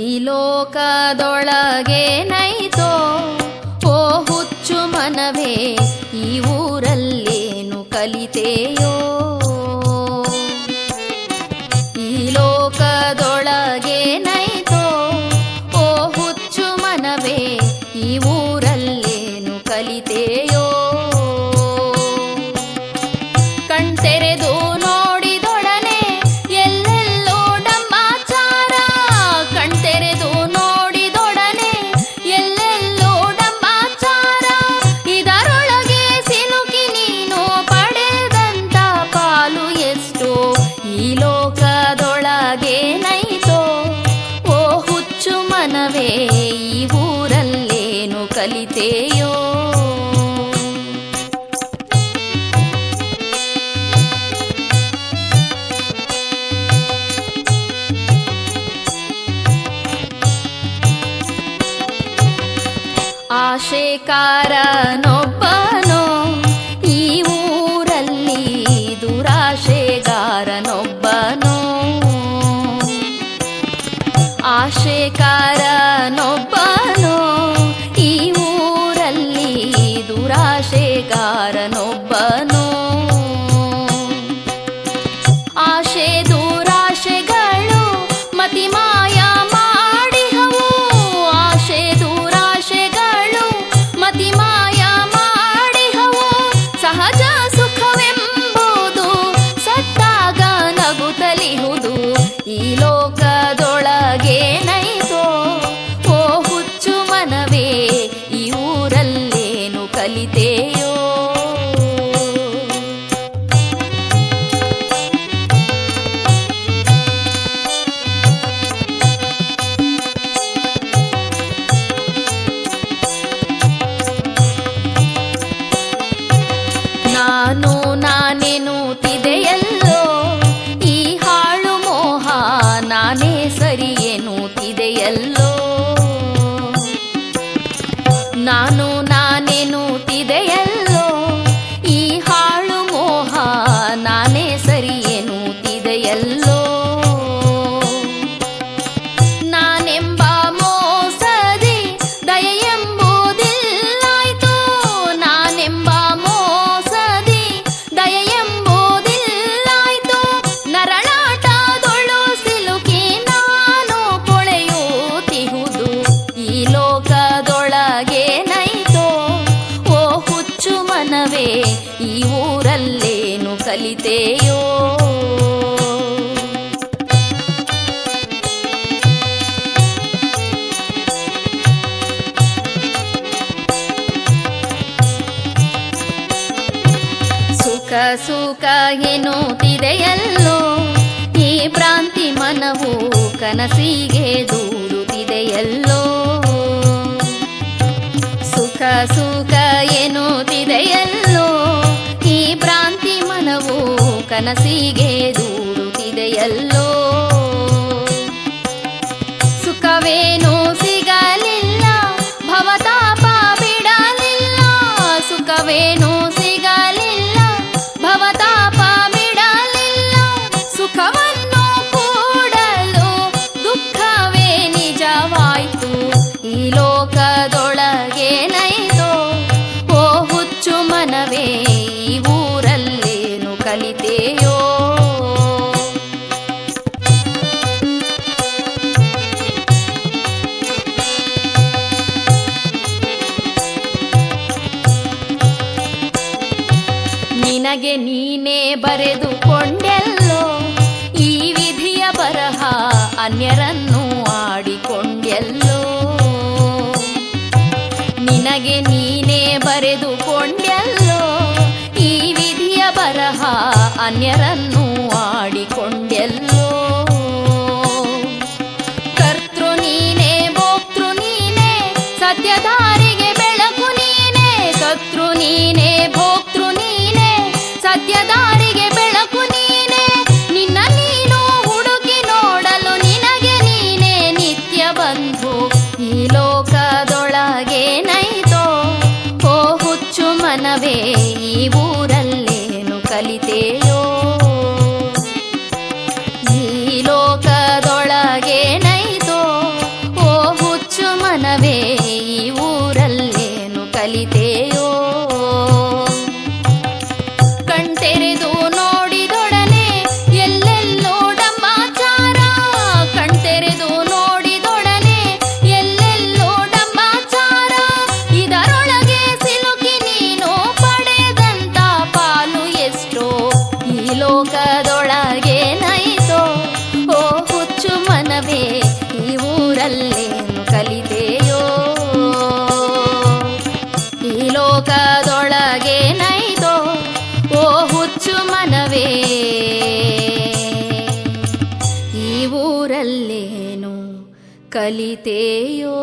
ಈ ಲೋಕದೊಳಗೇನೈತೋ ಓ ಹುಚ್ಚು ಮನವೇ, ಈ ಊರಲ್ಲೇನು ಕಲಿತೆಯೋ. ಈ ಲೋಕದೊಳಗೇನೈತೋ ಓ ಹುಚ್ಚು ಮನವೇ, ಈ ಊರಲ್ಲೇನು ಕಲಿತೆಯೋ. ಕಣ್ತೆರೆದು ನೋಡಿದೊಡನೆ ಎಲ್ಲೆಲ್ಲೋ ಡಂಬಾಚಾರ, ಕಣ್ತೆರೆದು ನೋಡಿದೊಡನೆ ಎಲ್ಲೆಲ್ಲೋ ಡಂಬಾಚಾರ. ಇದರೊಳಗೆ ಸಿಲುಕಿ ನೀನು ಪಡೆದಂತ ಪಾಲು ಎಷ್ಟೋ. ಈ ಲೋಕದೊಳಗೇನೈತೋ ಓ ಹುಚ್ಚು ಮನವೇ, ಈ ಊರಲ್ಲೇನು ಕಲಿತೆಯೋ. ಆಶೆಕಾರನೊಬ್ಬನೋ ಈ ಊರಲ್ಲಿ, ದುರಾಶೆಗಾರನೊಬ್ಬನೋ. ಆಶೆಕಾರನೊಬ್ಬನೋ ಈ ಊರಲ್ಲಿ, ದುರಾಶೆಗಾರನೊಬ್ಬನೋ. ಆಶೆ ದುರಾಶೆಗಳು ಮತಿಮಾಯ ಮಾಡಿಹವು, ಆಶೆ ದುರಾಶೆಗಳು ಮತಿಮಾಯ ಮಾಡಿಹವು. ಸಹಜ ಸುಖವೆಂಬುದು ಸತ್ತಾಗ ನಗುತ್ತಲಿಹುದು. ಈ ಲೋಕದೊಳಗೇನೈತೋ ಓ ಹುಚ್ಚು ಮನವೇ, ಈ ಊರಲ್ಲೇನು ಕಲಿತೆಯೋ. ನಾನು ನಾನೆನ್ನುತ್ತಿದೆಯಲ್ಲೋ ಈ ಹಾಳು ಮೋಹ, ನಾನೇ ಸರಿ ಎನ್ನುತ್ತಿದೆಯಲ್ಲೋ. ನಾನು ನಾನೆನ್ನುತ್ತಿದೆಯಲ್ಲೋ ಈ ಹಾಳು ಮೋಹ, ನಾನೇ ಸರಿ ಎನ್ನುತ್ತಿದೆಯಲ್ಲೋ. ನಾನೆಂಬ ಮೋಸದಿ ದಯೆ ಎಂಬುದಿಲ್ಲಾಯ್ತು, ನಾನೆಂಬ ಮೋಸದಿ ದಯೆ ಎಂಬುದಿಲ್ಲಾಯ್ತು. ನರಳಾಟದೊಳು ಸಿಲುಕಿ ನಾನು ಕೊಳೆಯುತ್ತಿಹುದು. ಈ ಲೋಕದೊಳಗೇನೈತೋ ಓ ಹುಚ್ಚು ಮನವೇ, ಈ ಊರಲ್ಲೇನು ಕಲಿತೆಯೋ. ಸುಖ ಸುಖ ಎನ್ನುತ್ತಿದೆಯಲ್ಲೋ ಈ ಭ್ರಾಂತಿ ಮನವು, ಕನಸಿಗೆ ದೂಡುತ್ತಿದೆಯಲ್ಲೋ. ಸುಖ ಸುಖ ಎನ್ನುತ್ತಿದೆಯಲ್ಲೋ ಈ ಭ್ರಾಂತಿ ಮನವು, ಕನಸಿಗೆ ದೂಡುತ್ತಿದೆಯಲ್ಲೋ. ಸುಖವೇನು ಸಿಗಲಿಲ್ಲ, ಭವತಾಪ ಬಿಡಲಿಲ್ಲ. ಸುಖವೇನು ಸಿಗಲಿಲ್ಲ, ಭವತಾಪ ಬಿಡಲಿಲ್ಲ. ಸುಖವನ್ನು ಕೂಡಲು ದುಃಖವೇ ನಿಜವಾಯ್ತು. ಈ ಲೋಕದೊಳಗೇನೈತೋ ಓ ಹುಚ್ಚು ಮನವೇ, ಈ ಊರಲ್ಲೇನು ಕಲಿತೆಯೋ. ನಿನಗೆ ನೀನೇ ಬರೆದುಕೊಂಡೆಲ್ಲೋ ಈ ವಿಧಿಯ ಬರಹ, ಅನ್ಯರನ್ನು ಆಡಿಕೊಂಡೆಲ್ಲೋ. ನಿನಗೆ ನೀನೇ ಬರೆದುಕೊಂಡೆಲ್ಲೋ ಈ ವಿಧಿಯ ಬರಹ, ಅನ್ಯರನ್ನು ಆಡಿಕೊಂಡೆಲ್ಲೋ. ಕರ್ತೃ ನೀನೇ ಭೋಕ್ತೃ ನೀನೇ, ಸತ್ಯದಾರಿಗೆ ಬೆಳಕು ನೀನೇ. ಕರ್ತೃ ನೀನೇ ಭೋಕ್ತೃ ನೀನೇ, ಸತ್ಯದಾರಿಗೆ ಬೆಳಕು ನೀನೇ. ನಿನ್ನ ನೀನು ಹುಡುಕಿ ನೋಡಲು ನಿನಗೆ ನೀನೇ ನಿತ್ಯ ಬಂಧು. ಈ ಲೋಕದೊಳಗೇನೈತೋ ಓ ಹುಚ್ಚು ಮನವೇ, ಈ ಊರಲ್ಲೇನು ಕಲಿತೆಯೋ. ಲೋಕದೊಳಗೆ ನೈತೋ ಓ ಹುಚ್ಚು ಮನವೇ ಈ ಊರಲ್ಲೇನು ಕಲಿತೆಯೋ ಈ ಲೋಕದೊಳಗೆ ನೈತೋ ಓ ಹುಚ್ಚು ಮನವೇ ಈ ಊರಲ್ಲೇನು ಕಲಿತೆಯೋ